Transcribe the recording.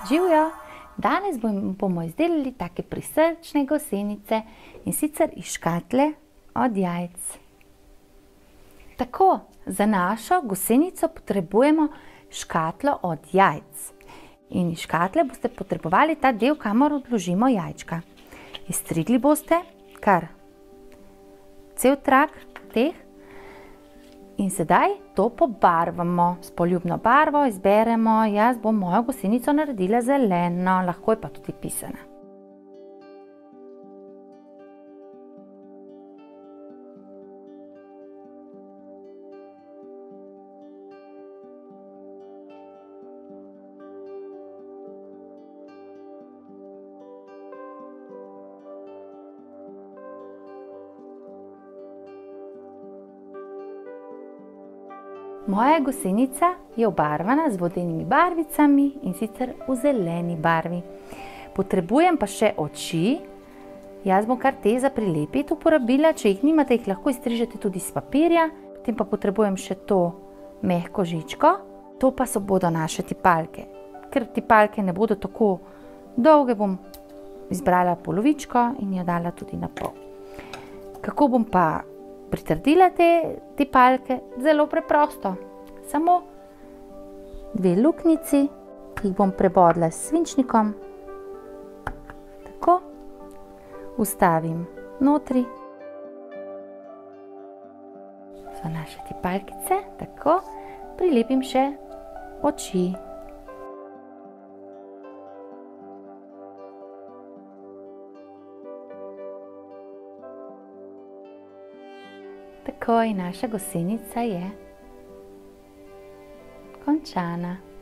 Živjo! Danes bomo izdelali take prisrčne gosenice, in sicer iz škatle od jajc. Tako, za našo gosenico potrebujemo škatlo od jajc. In iz škatle boste potrebovali ta del, kamor odložimo jajčka. Izstrigli boste kar cel trak teh. In sedaj to pobarvamo s poljubno barvo, izberemo. Jaz bom mojo gosenico naredila zeleno, lahko je pa tudi pisana. Moja gosenica je obarvana z vodenimi barvicami, in sicer v zeleni barvi. Potrebujem pa še oči. Jaz bom kar te za prilepiti uporabila, če jih nimate, jih lahko izstrižete tudi iz papirja. Potem pa potrebujem še to mehko žičko. To pa bodo naše tipalke. Ker tipalke ne bodo tako dolge, bom izbrala polovičko in jo dala tudi na pol. Kako bom pa pritrdila te tipalke? Zelo preprosto. Samo 2 luknjici, ki jih bom prebodla s svinčnikom. Tako. Vstavim notri. So naše tipalkice. Tako. Prilepim še oči. Tako, in naša gosenica je končana.